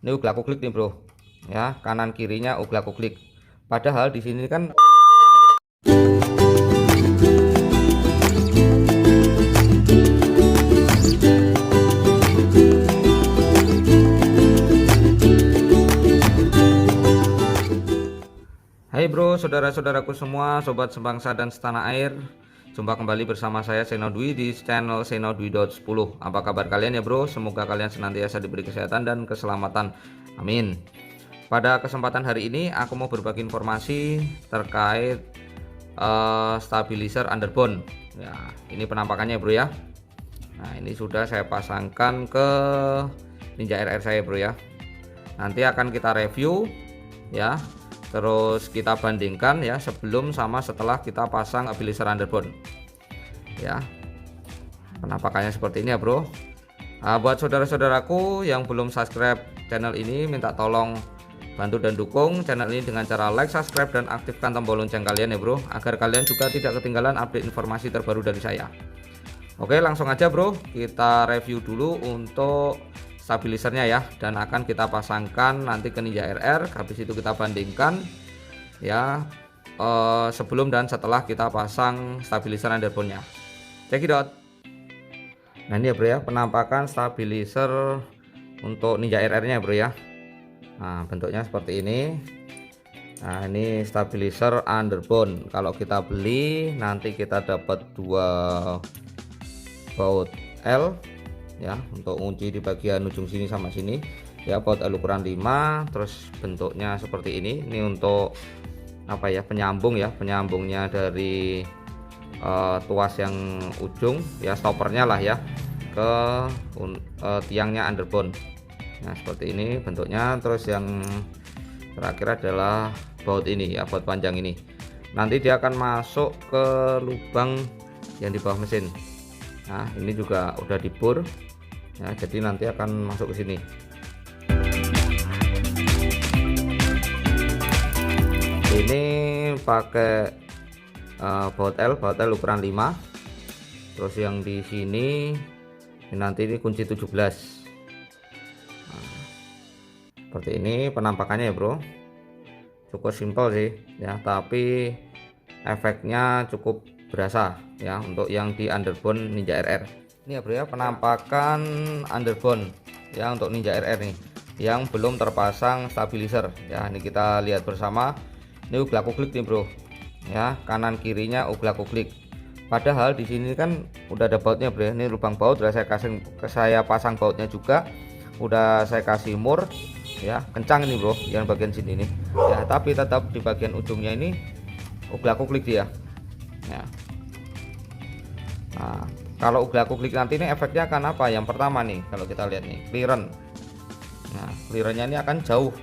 Ini uglak klik nih bro, ya kanan kirinya uglak klik. Padahal di sini kan hai bro, saudara-saudaraku semua, sobat sebangsa dan setanah air. Jumpa kembali bersama saya Seno Dwi di channel Seno Dwi 10. Apa kabar kalian ya bro? Semoga kalian senantiasa diberi kesehatan dan keselamatan. Amin. Pada kesempatan hari ini aku mau berbagi informasi terkait stabilizer underbone. Ya, ini penampakannya bro ya. Nah, ini sudah saya pasangkan ke Ninja RR saya bro ya. Nanti akan kita review ya. Terus kita bandingkan ya sebelum sama setelah kita pasang stabilizer underbone ya. Penampakannya seperti ini ya bro. Buat saudara-saudaraku yang belum subscribe channel ini, minta tolong bantu dan dukung channel ini dengan cara like, subscribe, dan aktifkan tombol lonceng kalian ya bro, agar kalian juga tidak ketinggalan update informasi terbaru dari saya. Oke, langsung aja bro, kita review dulu untuk stabilizernya ya, dan akan kita pasangkan nanti ke Ninja RR. Habis itu kita bandingkan ya sebelum dan setelah kita pasang stabilizer underbone nya. Check it out. Nah ini ya bro ya, penampakan stabilizer untuk Ninja RR nya bro ya. Nah bentuknya seperti ini. Nah ini stabilizer underbone. Kalau kita beli nanti kita dapat dua baut L ya, untuk kunci di bagian ujung sini sama sini ya, baut L ukuran 5. Terus bentuknya seperti ini. Ini untuk apa ya, penyambung ya, penyambungnya dari tuas yang ujung ya, stoppernya lah ya, ke tiangnya underbone. Nah seperti ini bentuknya. Terus yang terakhir adalah baut ini ya, baut panjang ini. Nanti dia akan masuk ke lubang yang di bawah mesin. Nah ini juga udah dibor ya, jadi nanti akan masuk ke sini. Ini pakai baut L ukuran 5. Terus yang di sini nanti ini kunci 17. Nah, seperti ini penampakannya ya bro. Cukup simpel sih ya, tapi efeknya cukup berasa ya untuk yang di underbone Ninja RR. Ini ya bro ya, penampakan underbone ya untuk Ninja RR nih yang belum terpasang stabilizer ya. Ini kita lihat bersama. Ini uglak klik nih bro ya, kanan kirinya uglak klik. Padahal di sini kan udah ada bautnya bro ya. Ini lubang baut udah saya pasang bautnya juga, udah saya kasih mur ya, kencang ini bro yang bagian sini nih ya, tapi tetap di bagian ujungnya ini uglak klik dia ya. Nah kalau uglak klik nanti ini efeknya akan apa? Yang pertama nih, kalau kita lihat nih clearance. Nah clearance-nya ini akan jauh.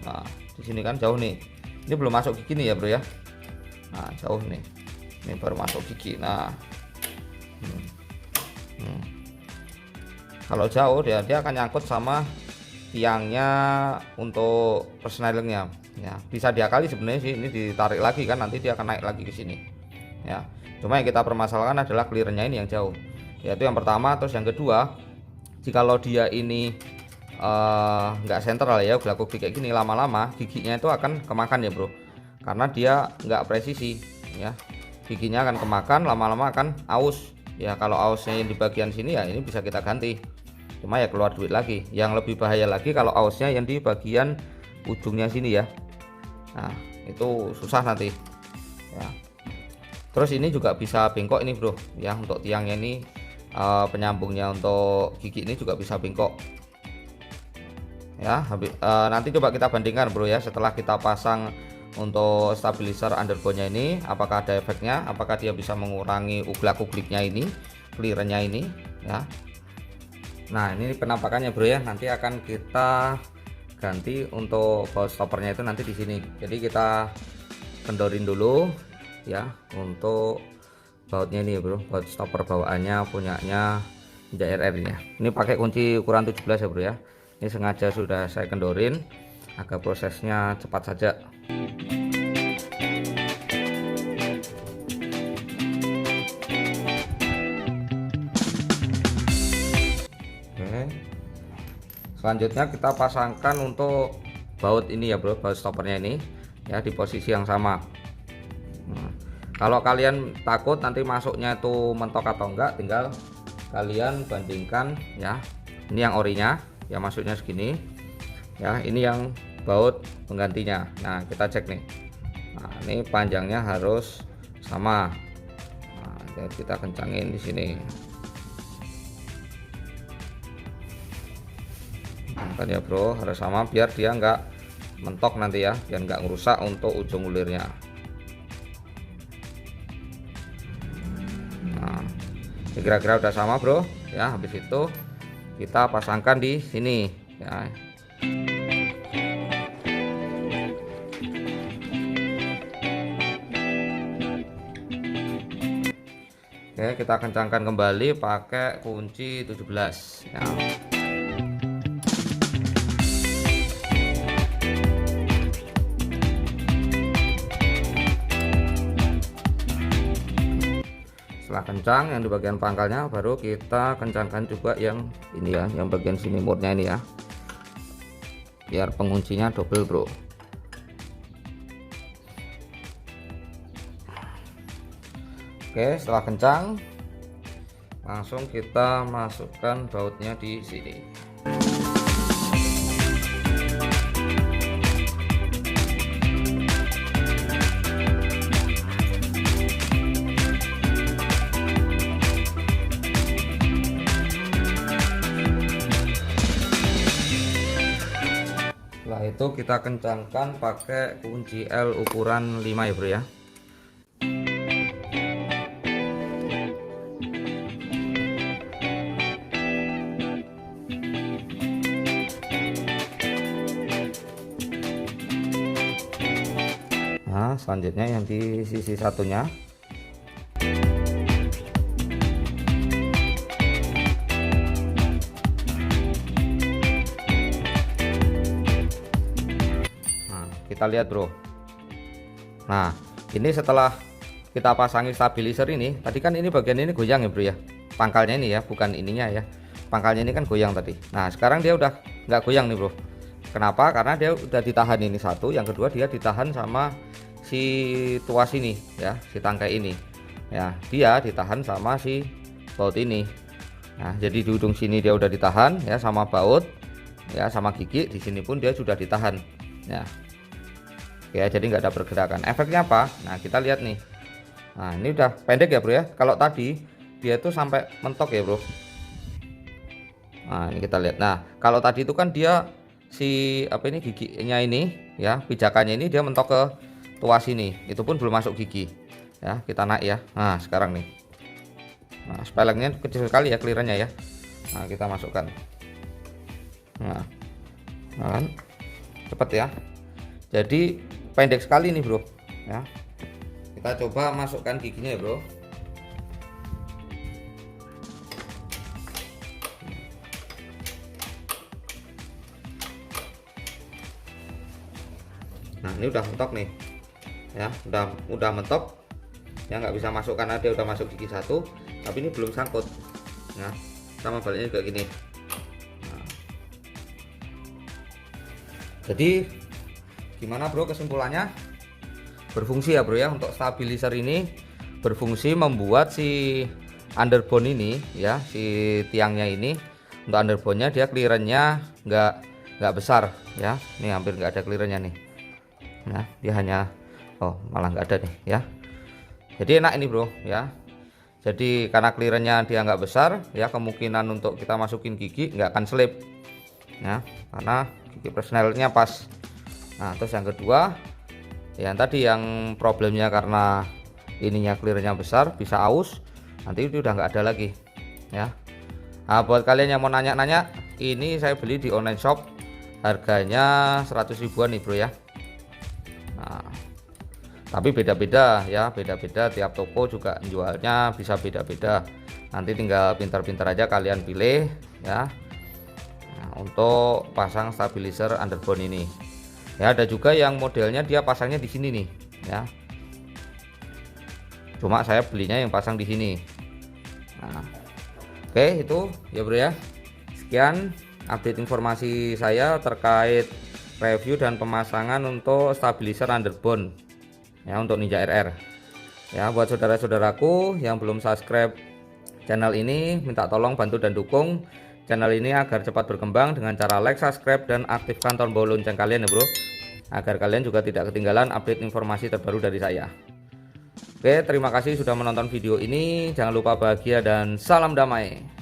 Nah di sini kan jauh nih, ini belum masuk gigi nih ya bro ya. Nah jauh nih, ini baru masuk gigi. Nah kalau jauh dia akan nyangkut sama tiangnya untuk persnelingnya ya. Bisa diakali sebenarnya sih, ini ditarik lagi kan, nanti dia akan naik lagi ke sini ya. Cuma yang kita permasalahkan adalah clearance-nya ini yang jauh, yaitu yang pertama. Terus yang kedua, jikalau dia ini nggak sentral ya, uglak klik kayak gini, lama-lama giginya itu akan kemakan ya bro, karena dia nggak presisi ya. Giginya akan kemakan, lama-lama akan aus ya. Kalau ausnya yang di bagian sini ya, ini bisa kita ganti, cuma ya keluar duit lagi. Yang lebih bahaya lagi kalau ausnya yang di bagian ujungnya sini ya. Nah itu susah nanti ya. Terus ini juga bisa bengkok ini bro ya, untuk tiangnya ini penyambungnya untuk gigi ini juga bisa bengkok ya. Nanti coba kita bandingkan bro ya, setelah kita pasang untuk stabilizer underbone nya ini, apakah ada efeknya, apakah dia bisa mengurangi uglak kliknya ini, clearance-nya ini ya. Nah ini penampakannya bro ya, nanti akan kita ganti untuk baut stoppernya itu nanti di sini. Jadi kita kendorin dulu ya untuk bautnya ini ya bro, baut stopper bawaannya punyanya Ninja RR ini ya. Ini pakai kunci ukuran 17 ya bro ya. Ini sengaja sudah saya kendorin agar prosesnya cepat saja. Selanjutnya kita pasangkan untuk baut ini ya bro, baut stoppernya ini ya di posisi yang sama. Nah, kalau kalian takut nanti masuknya itu mentok atau enggak, tinggal kalian bandingkan ya. Ini yang orinya ya, masuknya segini ya, ini yang baut penggantinya. Nah kita cek nih, nah ini panjangnya harus sama. Nah, kita kencangin di sini kan ya bro, harus sama biar dia nggak mentok nanti ya, biar nggak ngerusak untuk ujung ulirnya. Nah kira-kira udah sama bro ya. Habis itu kita pasangkan di sini ya. Oke, kita kencangkan kembali pakai kunci 17 ya. Setelah kencang yang di bagian pangkalnya, baru kita kencangkan juga yang ini ya, yang bagian sini murnya ini ya, biar penguncinya double bro. Oke, setelah kencang langsung kita masukkan bautnya di sini. Setelah itu kita kencangkan pakai kunci L ukuran 5 ya bro ya. Nah selanjutnya yang di sisi satunya. Kita lihat bro. Nah ini setelah kita pasangi stabilizer ini, tadi kan ini bagian ini goyang ya bro ya, pangkalnya ini ya, bukan ininya ya, pangkalnya ini kan goyang tadi. Nah sekarang dia udah nggak goyang nih bro. Kenapa? Karena dia udah ditahan, ini satu, yang kedua dia ditahan sama si tuas ini ya, si tangkai ini ya, dia ditahan sama si baut ini. Nah jadi di ujung sini dia udah ditahan ya sama baut ya, sama gigi di sini pun dia sudah ditahan ya. Oke, jadi nggak ada pergerakan. Efeknya apa? Nah kita lihat nih. Nah ini udah pendek ya bro ya. Kalau tadi dia tuh sampai mentok ya bro. Nah ini kita lihat. Nah kalau tadi itu kan dia si apa ini, giginya ini ya, pijakannya ini dia mentok ke tuas ini, itu pun belum masuk gigi ya. Kita naik ya. Nah sekarang nih, nah spelengnya kecil sekali ya, clearannya ya. Nah kita masukkan. Nah kan cepet ya. Jadi pendek sekali nih bro ya. Kita coba masukkan giginya ya bro. Nah ini udah mentok nih ya, udah mentok ya, nggak bisa masuk karena dia udah masuk gigi satu, tapi ini belum sangkut. Nah sama baliknya juga gini. Nah, jadi gimana bro kesimpulannya? Berfungsi ya bro ya, untuk stabilizer ini berfungsi membuat si underbone ini ya, si tiangnya ini, untuk underbone-nya dia clearance-nya nggak besar ya. Ini hampir nggak ada clearance-nya nih. Nah dia hanya, oh malah nggak ada nih ya. Jadi enak ini bro ya. Jadi karena clearance-nya dia nggak besar ya, kemungkinan untuk kita masukin gigi nggak akan selip ya, karena gigi persnelnya pas. Nah terus yang kedua, yang tadi yang problemnya karena ininya clearance-nya besar, bisa aus, nanti itu udah nggak ada lagi ya. Nah buat kalian yang mau nanya-nanya, ini saya beli di online shop, harganya 100 ribuan nih bro ya. Nah tapi beda-beda ya, beda-beda, tiap toko juga jualnya bisa beda-beda. Nanti tinggal pintar-pintar aja kalian pilih ya. Nah, untuk pasang stabilizer underbone ini ya, ada juga yang modelnya dia pasangnya di sini nih ya, cuma saya belinya yang pasang di sini. Nah oke itu ya bro ya. Sekian update informasi saya terkait review dan pemasangan untuk stabilizer underbone ya untuk Ninja RR. Ya, buat saudara-saudaraku yang belum subscribe channel ini, minta tolong bantu dan dukung channel ini agar cepat berkembang dengan cara like, subscribe, dan aktifkan tombol lonceng kalian ya bro, agar kalian juga tidak ketinggalan update informasi terbaru dari saya. Oke, terima kasih sudah menonton video ini. Jangan lupa bahagia dan salam damai.